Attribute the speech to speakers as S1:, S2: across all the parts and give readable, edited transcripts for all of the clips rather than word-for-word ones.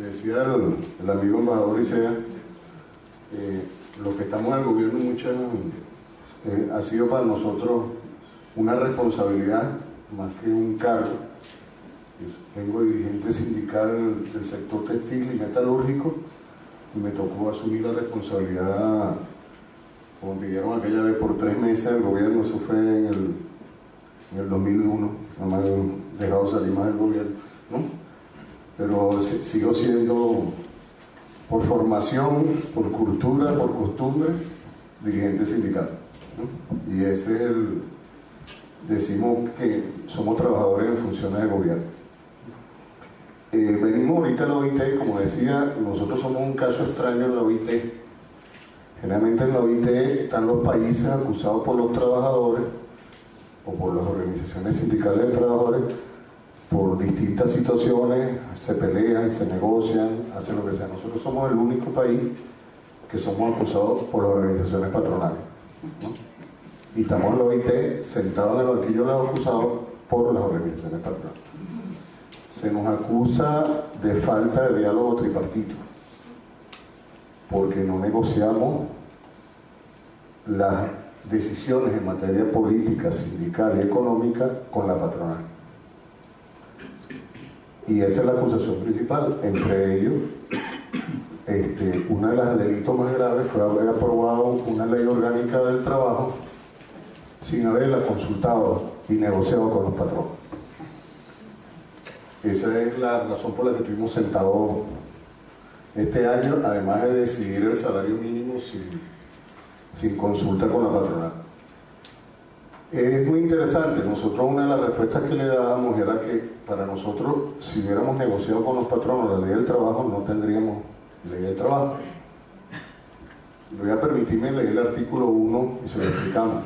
S1: decía el amigo embajador Isea, los que estamos en el gobierno ha sido para nosotros una responsabilidad más que un cargo. Vengo dirigente sindical del sector textil y metalúrgico y me tocó asumir la responsabilidad, como me pidieron aquella vez, por 3 meses del gobierno. Eso fue en el 2001, no me han dejado salir más del gobierno, ¿no? Pero sigo siendo, por formación, por cultura, por costumbre, dirigente sindical, ¿no? Y ese es decimos que somos trabajadores en funciones de gobierno. Venimos ahorita a la OIT, como decía, nosotros somos un caso extraño en la OIT. Generalmente en la OIT están los países acusados por los trabajadores o por las organizaciones sindicales de trabajadores por distintas situaciones, se pelean, se negocian, hacen lo que sea. Nosotros somos el único país que somos acusados por las organizaciones patronales, ¿no? Y estamos en la OIT sentados en el banquillo de los acusados por las organizaciones patronales. Se nos acusa de falta de diálogo tripartito, porque no negociamos las decisiones en materia política, sindical y económica con la patronal. Y esa es la acusación principal. Entre ellos, uno de los delitos más graves fue haber aprobado una ley orgánica del trabajo sin haberla consultado y negociado con los patrones. Esa es la razón por la que estuvimos sentados este año, además de decidir el salario mínimo sin consulta con la patronal. Es muy interesante. Nosotros, una de las respuestas que le dábamos era que para nosotros, si hubiéramos negociado con los patronos la ley del trabajo, no tendríamos ley del trabajo. Voy a permitirme leer el artículo 1 y se lo explicamos.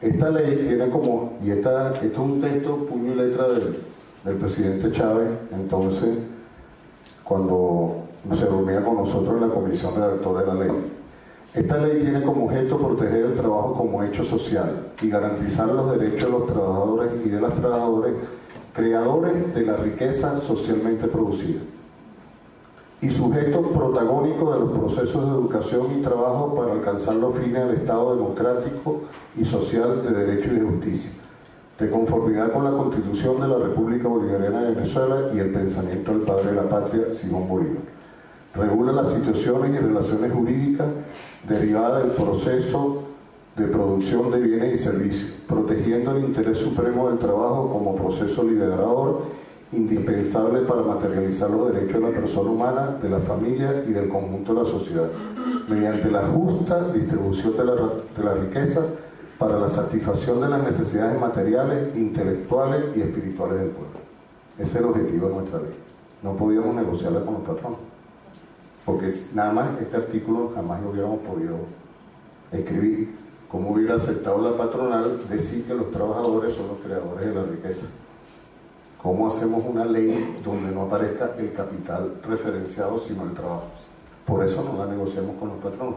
S1: Esta ley tiene como, y esto es un texto puño y letra del presidente Chávez, entonces, cuando se reunía con nosotros en la comisión redactora de la ley. Esta ley tiene como objeto proteger el trabajo como hecho social y garantizar los derechos de los trabajadores y de las trabajadoras, creadores de la riqueza socialmente producida, y sujetos protagónicos de los procesos de educación y trabajo para alcanzar los fines del Estado democrático y social de derecho y de justicia, de conformidad con la Constitución de la República Bolivariana de Venezuela y el pensamiento del padre de la patria, Simón Bolívar. Regula las situaciones y relaciones jurídicas derivadas del proceso de producción de bienes y servicios, protegiendo el interés supremo del trabajo como proceso liberador indispensable para materializar los derechos de la persona humana, de la familia y del conjunto de la sociedad, mediante la justa distribución de la riqueza para la satisfacción de las necesidades materiales, intelectuales y espirituales del pueblo. Ese es el objetivo de nuestra ley. No podíamos negociarla con los patrones, porque nada más este artículo jamás lo hubiéramos podido escribir. ¿Cómo hubiera aceptado la patronal decir que los trabajadores son los creadores de la riqueza? ¿Cómo hacemos una ley donde no aparezca el capital referenciado sino el trabajo? Por eso no la negociamos con los patronos.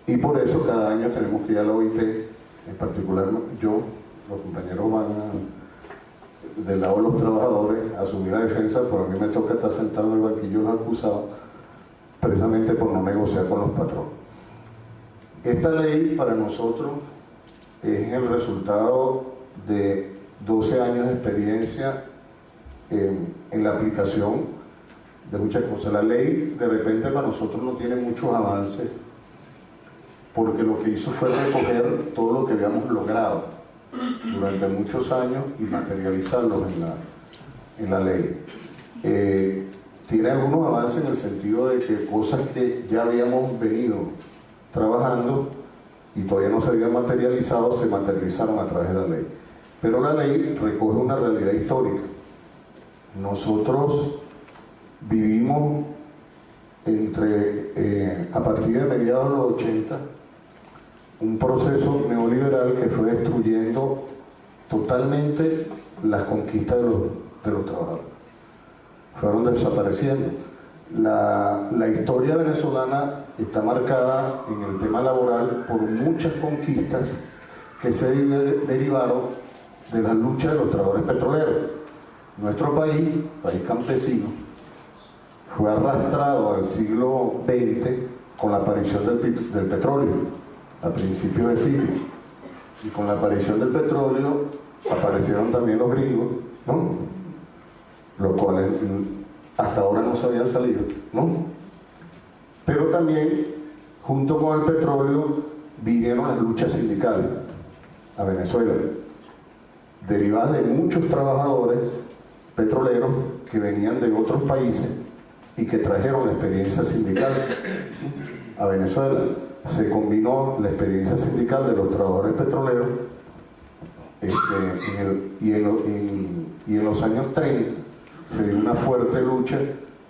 S1: Y por eso cada año tenemos que ir a la OIT, en particular yo, los compañeros van del lado de los trabajadores a asumir la defensa, pero a mí me toca estar sentado en el banquillo de los acusados, precisamente por no negociar con los patronos. Esta ley para nosotros es el resultado de 12 años de experiencia en la aplicación de muchas cosas. La ley de repente para nosotros no tiene muchos avances, porque lo que hizo fue recoger todo lo que habíamos logrado durante muchos años y materializarlos en la ley. Tiene algunos avances en el sentido de que cosas que ya habíamos venido trabajando y todavía no se habían materializado, se materializaron a través de la ley. Pero la ley recoge una realidad histórica. Nosotros vivimos a partir de mediados de los 80, un proceso neoliberal que fue destruyendo totalmente las conquistas de los trabajadores. Fueron desapareciendo. La historia venezolana está marcada en el tema laboral por muchas conquistas que se derivaron de la lucha de los trabajadores petroleros. Nuestro país campesino, fue arrastrado al siglo XX con la aparición del petróleo, a principios del siglo. Y con la aparición del petróleo aparecieron también los gringos, ¿no? Los cuales hasta ahora no se habían salido, ¿no? Pero también, junto con el petróleo, vinieron las luchas sindicales a Venezuela, derivadas de muchos trabajadores petroleros que venían de otros países y que trajeron la experiencia sindical a Venezuela. Se combinó la experiencia sindical de los trabajadores petroleros y en los años 30 se dio una fuerte lucha,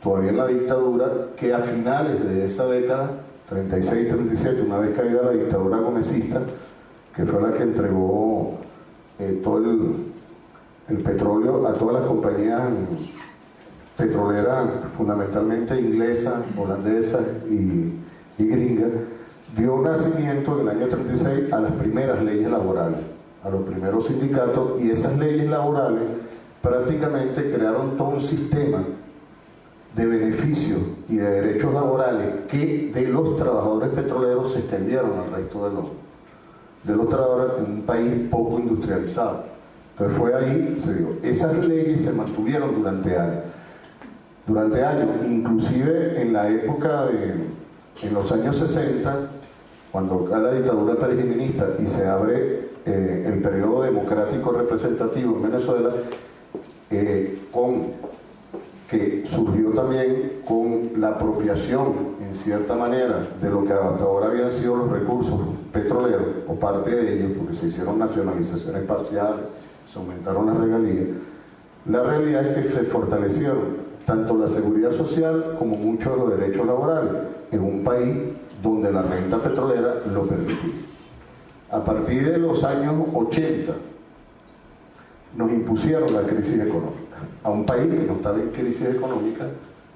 S1: todavía en la dictadura, que a finales de esa década, 36-37, una vez caída la dictadura gomecista, que fue la que entregó todo el petróleo a todas las compañías petroleras, fundamentalmente inglesas, holandesas y gringas, dio nacimiento en el año 36 a las primeras leyes laborales, a los primeros sindicatos, y esas leyes laborales prácticamente crearon todo un sistema de beneficios y de derechos laborales que de los trabajadores petroleros se extendieron al resto de los trabajadores en un país poco industrializado. Entonces fue ahí, se dio. Esas leyes se mantuvieron durante años, inclusive en la época en los años 60, cuando cae la dictadura perejimenista y se abre el periodo democrático representativo en Venezuela, que surgió también con la apropiación, en cierta manera, de lo que hasta ahora habían sido los recursos petroleros, o parte de ellos, porque se hicieron nacionalizaciones parciales, se aumentaron las regalías. La realidad es que se fortalecieron tanto la seguridad social como muchos de los derechos laborales en un país donde la renta petrolera lo permitía. A partir de los años 80 nos impusieron la crisis económica. A un país que no estaba en crisis económica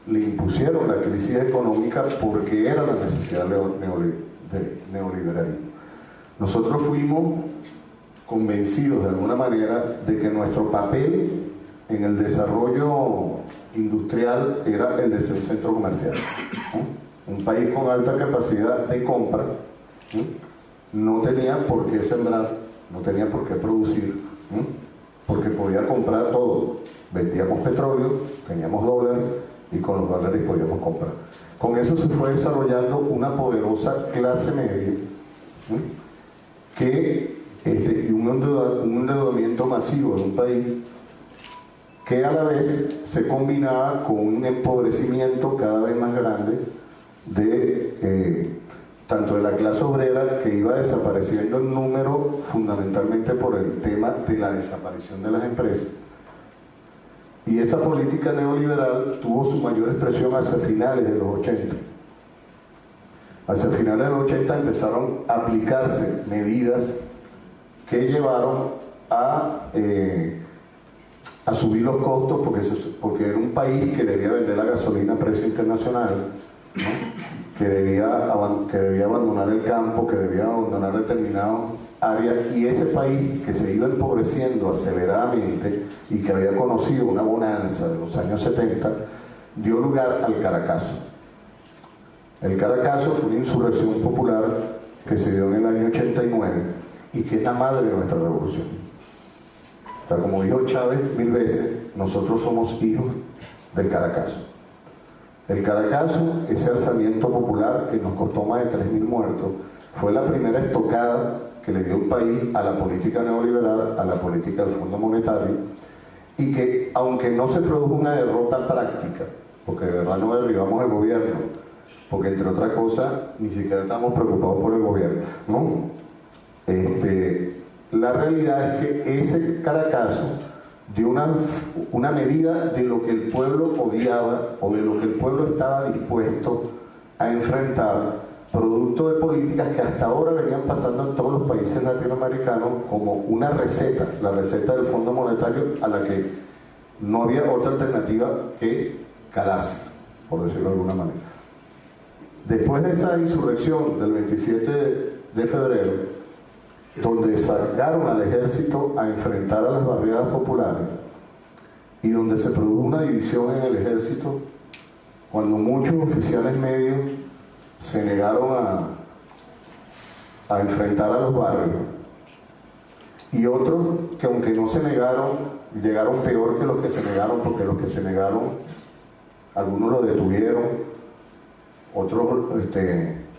S1: le impusieron la crisis económica porque era la necesidad del neoliberalismo. Nosotros fuimos convencidos de alguna manera de que nuestro papel en el desarrollo industrial era el de ser un centro comercial, ¿no? Un país con alta capacidad de compra, ¿no? No tenía por qué sembrar, no tenía por qué producir, ¿no? Porque podía comprar todo. Vendíamos petróleo, teníamos dólares y con los dólares podíamos comprar. Con eso se fue desarrollando una poderosa clase media, ¿no? Y un endeudamiento masivo de un país que a la vez se combinaba con un empobrecimiento cada vez más grande tanto de la clase obrera, que iba desapareciendo en número fundamentalmente por el tema de la desaparición de las empresas. Y esa política neoliberal tuvo su mayor expresión hacia finales de los 80. Hacia finales de los 80 empezaron a aplicarse medidas que llevaron a subir los costos, porque era un país que debía vender la gasolina a precio internacional, ¿no? que debía abandonar el campo, que debía abandonar determinadas áreas, y ese país que se iba empobreciendo aceleradamente y que había conocido una bonanza de los años 70, dio lugar al Caracazo. El Caracazo fue una insurrección popular que se dio en el año 89 y que es la madre de nuestra revolución. O sea, como dijo Chávez 1000 veces, nosotros somos hijos del Caracazo. El Caracazo, ese alzamiento popular que nos costó más de 3.000 muertos, fue la primera estocada que le dio un país a la política neoliberal, a la política del Fondo Monetario, y que, aunque no se produjo una derrota práctica, porque de verdad no derribamos el gobierno, porque entre otras cosas ni siquiera estamos preocupados por el gobierno, ¿no? La realidad es que ese Caracazo dio una medida de lo que el pueblo odiaba o de lo que el pueblo estaba dispuesto a enfrentar, producto de políticas que hasta ahora venían pasando en todos los países latinoamericanos como una receta, la receta del Fondo Monetario, a la que no había otra alternativa que calarse, por decirlo de alguna manera. Después de esa insurrección del 27 de febrero, donde sacaron al ejército a enfrentar a las barriadas populares y donde se produjo una división en el ejército cuando muchos oficiales medios se negaron a enfrentar a los barrios, y otros que aunque no se negaron, llegaron peor que los que se negaron, porque los que se negaron, algunos los detuvieron, otros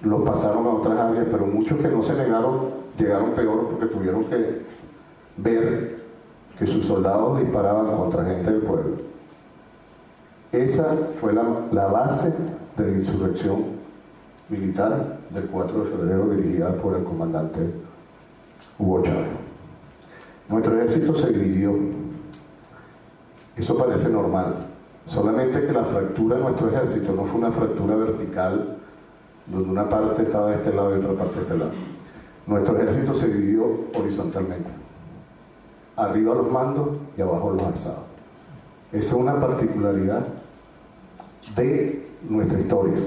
S1: los pasaron a otras áreas, pero muchos que no se negaron llegaron peor porque tuvieron que ver que sus soldados disparaban contra gente del pueblo. Esa fue la base de la insurrección militar del 4 de febrero dirigida por el comandante Hugo Chávez. Nuestro ejército se dividió. Eso parece normal. Solamente que la fractura de nuestro ejército no fue una fractura vertical, donde una parte estaba de este lado y otra parte de este lado. Nuestro ejército se dividió horizontalmente. Arriba los mandos y abajo los alzados. Esa es una particularidad de nuestra historia.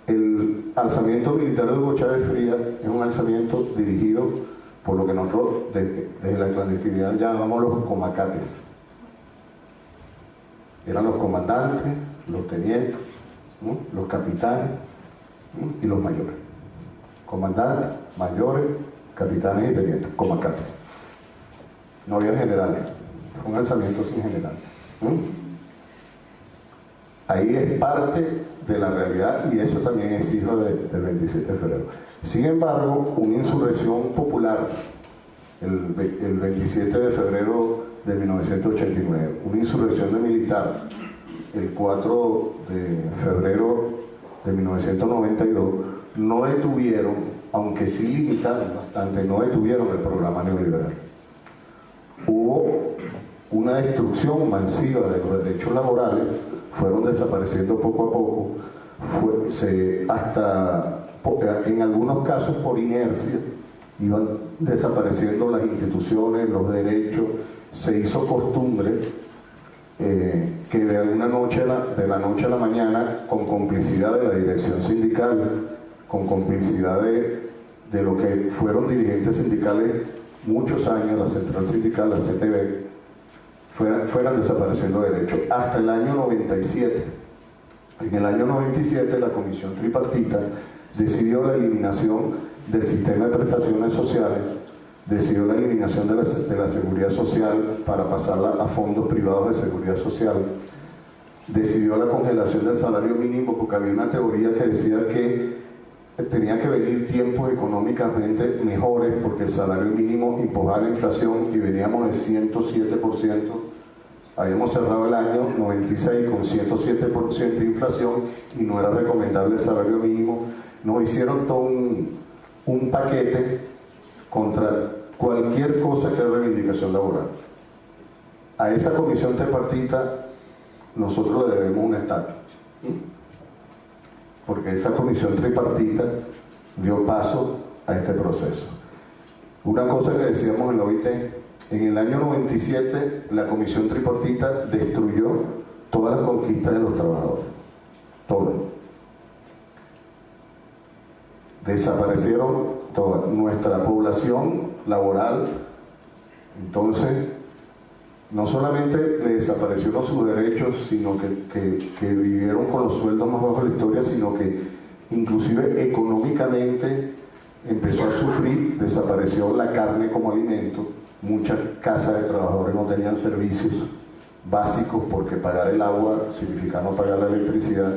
S1: El alzamiento militar de Hugo Chávez Frías es un alzamiento dirigido por lo que nosotros desde la clandestinidad llamamos los comacates. Eran los comandantes, los tenientes, ¿no?, los capitanes, ¿no?, y los mayores. Comandantes, mayores, capitanes y tenientes, comacates. No había generales, fue un alzamiento sin generales. Ahí es parte de la realidad y eso también es hijo del 27 de febrero. Sin embargo, una insurrección popular, el 27 de febrero de 1989, una insurrección de militar, el 4 de febrero de 1992, no detuvieron, aunque sí limitaron bastante, no detuvieron el programa neoliberal. Hubo una destrucción masiva de los derechos laborales, fueron desapareciendo poco a poco, en algunos casos por inercia, iban desapareciendo las instituciones, los derechos, se hizo costumbre que de la noche a la mañana, con complicidad de la dirección sindical, con complicidad de lo que fueron dirigentes sindicales muchos años, la central sindical, la CTB, fueran desapareciendo derechos, hasta el año 97. En el año 97 la comisión tripartita decidió la eliminación del sistema de prestaciones sociales, decidió la eliminación de la seguridad social para pasarla a fondos privados de seguridad social, decidió la congelación del salario mínimo porque había una teoría que decía que tenía que venir tiempos económicamente mejores porque el salario mínimo empujaba la inflación y veníamos de 107%, habíamos cerrado el año 96 con 107% de inflación y no era recomendable el salario mínimo. Nos hicieron todo un paquete contra cualquier cosa que era reivindicación laboral. A esa comisión tripartita nosotros le debemos una estatua, porque esa comisión tripartita dio paso a este proceso. Una cosa que decíamos en la OIT, en el año 97 la comisión tripartita destruyó todas las conquistas de los trabajadores, todas. Desaparecieron toda nuestra población laboral. Entonces, no solamente le desaparecieron sus derechos, sino que vivieron con los sueldos más bajos de la historia, sino que inclusive económicamente empezó a sufrir, desapareció la carne como alimento, muchas casas de trabajadores no tenían servicios básicos porque pagar el agua significa no pagar la electricidad.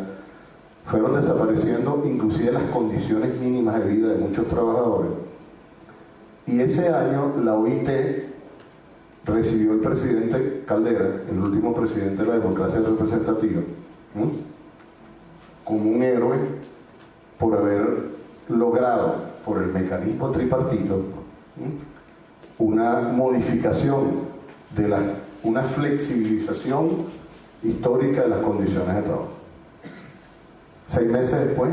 S1: Fueron desapareciendo inclusive las condiciones mínimas de vida de muchos trabajadores. Y ese año la OIT recibió el presidente Caldera, el último presidente de la democracia representativa, como un héroe por haber logrado, por el mecanismo tripartito, una modificación, una flexibilización histórica de las condiciones de trabajo. 6 meses después,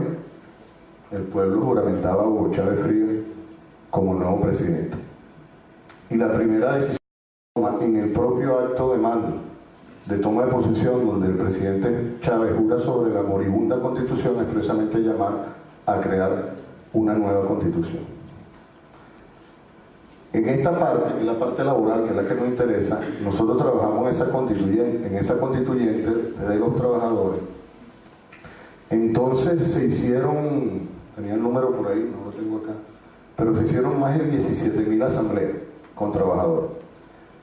S1: el pueblo juramentaba a Hugo Chávez Frías como nuevo presidente. Y la primera decisión en el propio acto de mando de toma de posesión, donde el presidente Chávez jura sobre la moribunda constitución, expresamente llamar a crear una nueva constitución. En esta parte, que es la parte laboral, que es la que nos interesa, nosotros trabajamos en esa constituyente desde los trabajadores, Entonces se hicieron, tenía el número por ahí, no lo tengo acá, pero se hicieron más de 17.000 asambleas con trabajadores.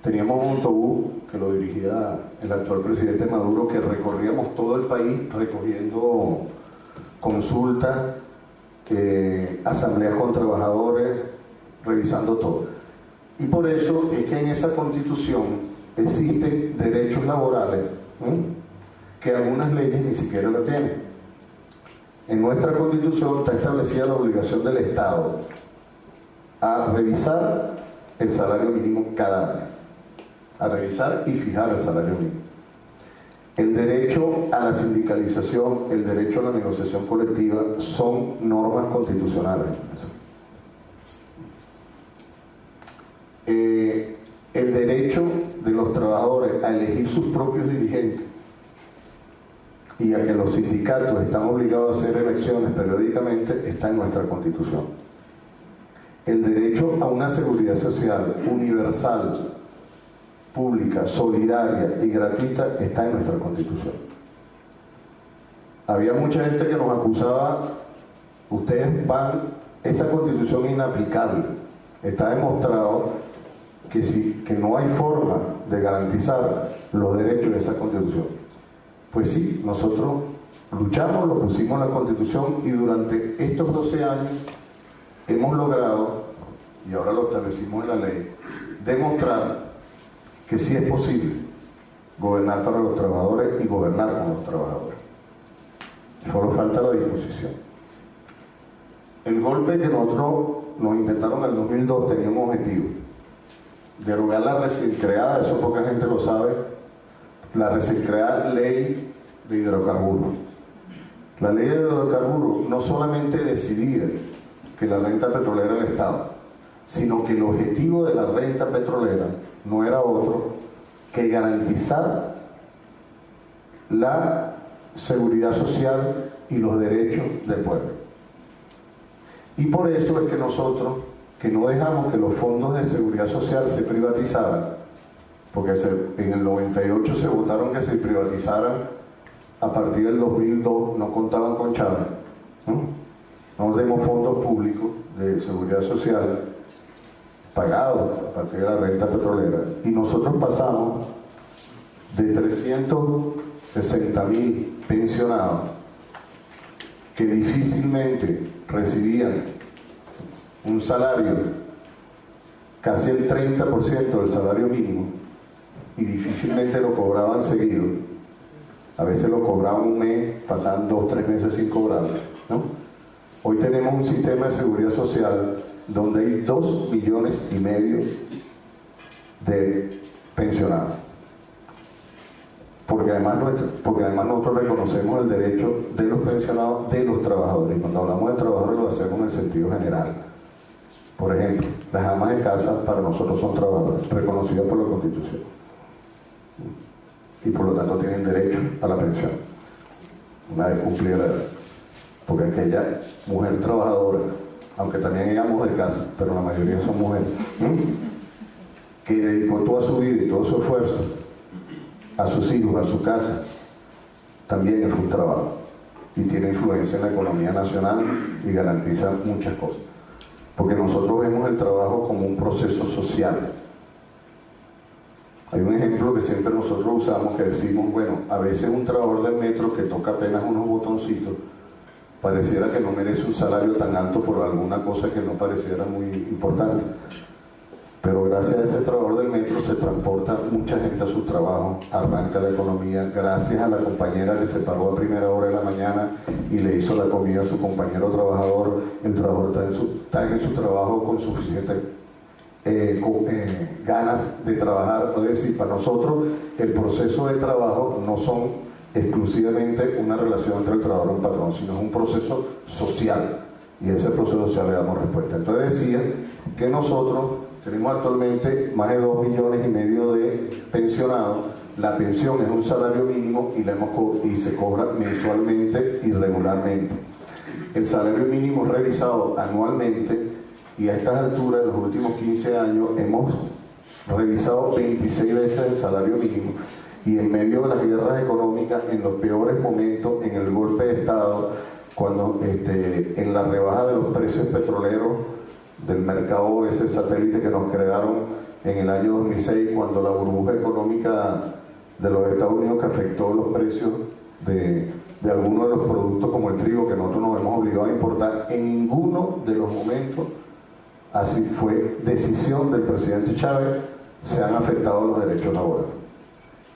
S1: Teníamos un autobús que lo dirigía el actual presidente Maduro, que recorríamos todo el país recogiendo consultas, asambleas con trabajadores, revisando todo. Y por eso es que en esa constitución existen derechos laborales que algunas leyes ni siquiera la tienen. En nuestra constitución está establecida la obligación del Estado a revisar el salario mínimo cada año, a revisar y fijar el salario mínimo. El derecho a la sindicalización, el derecho a la negociación colectiva son normas constitucionales. El derecho de los trabajadores a elegir sus propios dirigentes y a que los sindicatos están obligados a hacer elecciones periódicamente está en nuestra Constitución. El derecho a una seguridad social universal, pública, solidaria y gratuita está en nuestra Constitución. Había mucha gente que nos acusaba, ustedes van, esa Constitución es inaplicable. Está demostrado que no hay forma de garantizar los derechos de esa Constitución. Pues sí, nosotros luchamos, lo pusimos en la Constitución y durante estos 12 años hemos logrado, y ahora lo establecimos en la ley, demostrar que sí es posible gobernar para los trabajadores y gobernar con los trabajadores. Solo falta la disposición. El golpe que nosotros nos intentaron en el 2002 tenía un objetivo: derogar la recién creada, eso poca gente lo sabe, la recién creada ley de hidrocarburos. La ley de hidrocarburos no solamente decidía que la renta petrolera era el Estado, sino que el objetivo de la renta petrolera no era otro que garantizar la seguridad social y los derechos del pueblo. Y por eso es que nosotros, que no dejamos que los fondos de seguridad social se privatizaran, porque en el 98 se votaron que se privatizaran, a partir del 2002 no contaban con Chávez, no tenemos fondos públicos de seguridad social pagados a partir de la renta petrolera, y nosotros pasamos de 360.000 pensionados que difícilmente recibían un salario, casi el 30% del salario mínimo, y difícilmente lo cobraban seguido. A veces lo cobraban un mes, pasaban 2 o 3 meses sin cobrarlo, ¿no? Hoy tenemos un sistema de seguridad social donde hay 2,5 millones de pensionados. Porque además nosotros reconocemos el derecho de los pensionados de los trabajadores. Y cuando hablamos de trabajadores lo hacemos en el sentido general. Por ejemplo, las amas de casa para nosotros son trabajadores, reconocidas por la Constitución. Y por lo tanto tienen derecho a la pensión, una vez cumplida la edad. Porque aquella mujer trabajadora, aunque también hay amos de casa, pero la mayoría son mujeres, que dedicó toda su vida y todo su esfuerzo a sus hijos, a su casa, también es un trabajo y tiene influencia en la economía nacional y garantiza muchas cosas, porque nosotros vemos el trabajo como un proceso social. Hay un ejemplo que siempre nosotros usamos, que decimos, bueno, a veces un trabajador del metro que toca apenas unos botoncitos pareciera que no merece un salario tan alto por alguna cosa que no pareciera muy importante, pero gracias a ese trabajador del metro se transporta mucha gente a su trabajo, arranca la economía, gracias a la compañera que se paró a primera hora de la mañana y le hizo la comida a su compañero trabajador. El trabajador está en su trabajo con suficiente ganas de trabajar. Es decir, para nosotros el proceso de trabajo no son exclusivamente una relación entre el trabajador y un patrón, sino es un proceso social, y a ese proceso social le damos respuesta. Entonces decía que nosotros tenemos actualmente más de 2,5 millones de pensionados. La pensión es un salario mínimo y se cobra mensualmente y regularmente. El salario mínimo es revisado anualmente, y a estas alturas, en los últimos 15 años, hemos revisado 26 veces el salario mínimo, y en medio de las guerras económicas, en los peores momentos, en el golpe de Estado, cuando en la rebaja de los precios petroleros del mercado, ese satélite que nos crearon en el año 2006, cuando la burbuja económica de los Estados Unidos que afectó los precios de algunos de los productos como el trigo que nosotros nos hemos obligado a importar, en ninguno de los momentos, así fue decisión del presidente Chávez, se han afectado los derechos laborales.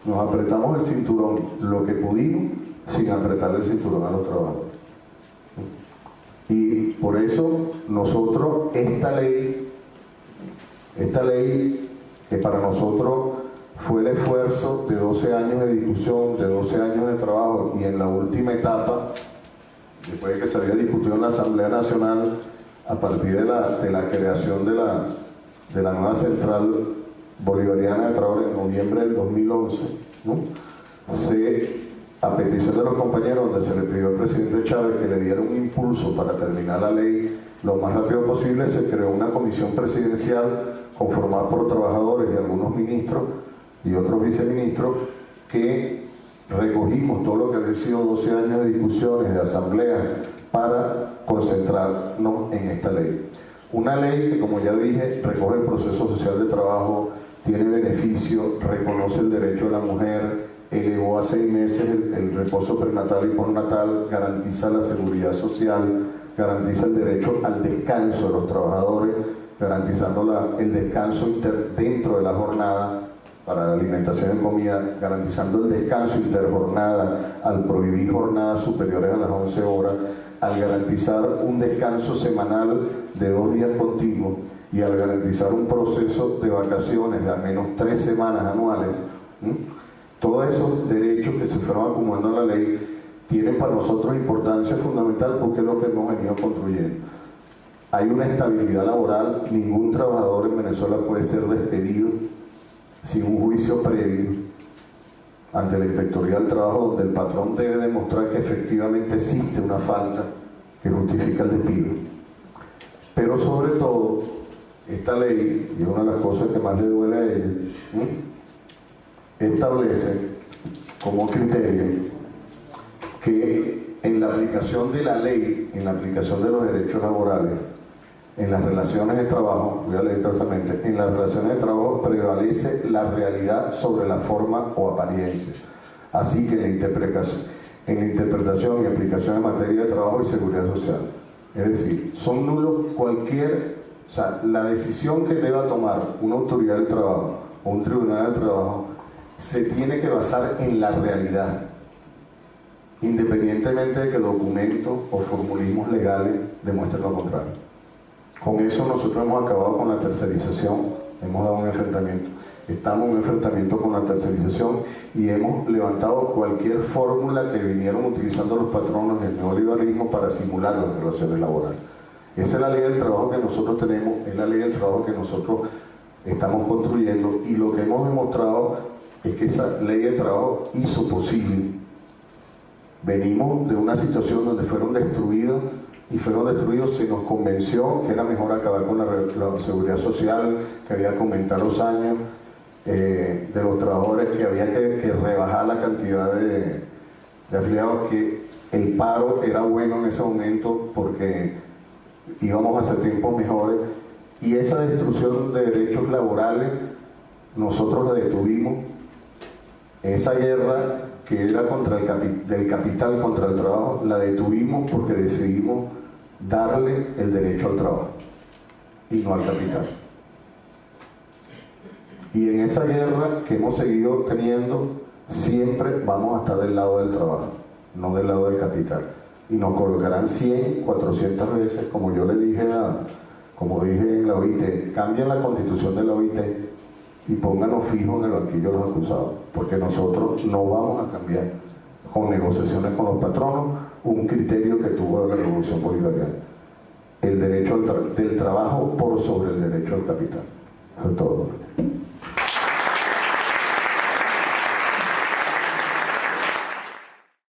S1: Nos apretamos el cinturón lo que pudimos sin apretar el cinturón a los trabajadores. Y por eso nosotros, esta ley que para nosotros fue el esfuerzo de 12 años de discusión, de 12 años de trabajo, y en la última etapa, después de que se había discutido en la Asamblea Nacional, a partir de la creación de la nueva Central Bolivariana de Trabajo en noviembre del 2011, ¿no? A petición de los compañeros, donde se le pidió al presidente Chávez que le diera un impulso para terminar la ley lo más rápido posible, se creó una comisión presidencial conformada por trabajadores y algunos ministros y otros viceministros, que recogimos todo lo que había sido 12 años de discusiones, de asambleas, para concentrarnos en esta ley. Una ley que, como ya dije, recoge el proceso social de trabajo, tiene beneficio, reconoce el derecho de la mujer, elevó a 6 meses el reposo prenatal y postnatal, garantiza la seguridad social, garantiza el derecho al descanso de los trabajadores, garantizando el descanso dentro de la jornada para la alimentación y comida, garantizando el descanso interjornada al prohibir jornadas superiores a las 11 horas, al garantizar un descanso semanal de 2 días continuos y al garantizar un proceso de vacaciones de al menos 3 semanas anuales. Todos esos derechos que se fueron acumulando en la ley tienen para nosotros importancia fundamental, porque es lo que hemos venido construyendo. Hay una estabilidad laboral, ningún trabajador en Venezuela puede ser despedido sin un juicio previo ante la Inspectoría del Trabajo, donde el patrón debe demostrar que efectivamente existe una falta que justifica el despido. Pero sobre todo, esta ley, y es una de las cosas que más le duele a ella, establece como criterio que en la aplicación de la ley, en la aplicación de los derechos laborales, en las relaciones de trabajo, voy a leer exactamente, en las relaciones de trabajo prevalece la realidad sobre la forma o apariencia. Así que en la interpretación y aplicación en materia de trabajo y seguridad social. Es decir, son nulos la decisión que deba tomar una autoridad del trabajo o un tribunal del trabajo se tiene que basar en la realidad, independientemente de que documentos o formulismos legales demuestren lo contrario. Con eso nosotros hemos acabado con la tercerización, hemos dado un enfrentamiento, estamos en un enfrentamiento con la tercerización y hemos levantado cualquier fórmula que vinieron utilizando los patronos del neoliberalismo para simular las relaciones laborales. Esa es la ley del trabajo que nosotros tenemos, es la ley del trabajo que nosotros estamos construyendo, y lo que hemos demostrado es que esa ley del trabajo hizo posible. Venimos de una situación donde fueron destruidos, se nos convenció que era mejor acabar con la seguridad social, que había que aumentar los años de los trabajadores, que había que rebajar la cantidad de afiliados, que el paro era bueno en ese momento porque íbamos a hacer tiempos mejores, y esa destrucción de derechos laborales nosotros la detuvimos. Esa guerra que era del capital contra el trabajo, la detuvimos porque decidimos darle el derecho al trabajo y no al capital. Y en esa guerra que hemos seguido teniendo, siempre vamos a estar del lado del trabajo, no del lado del capital. Y nos colocarán 100, 400 veces, como yo le dije en la OIT, cambien la constitución de la OIT y pónganos fijos en el banquillo los acusados, porque nosotros no vamos a cambiar con negociaciones con los patronos un criterio que tuvo la Revolución Bolivariana: el derecho del trabajo por sobre el derecho al capital. Eso es todo.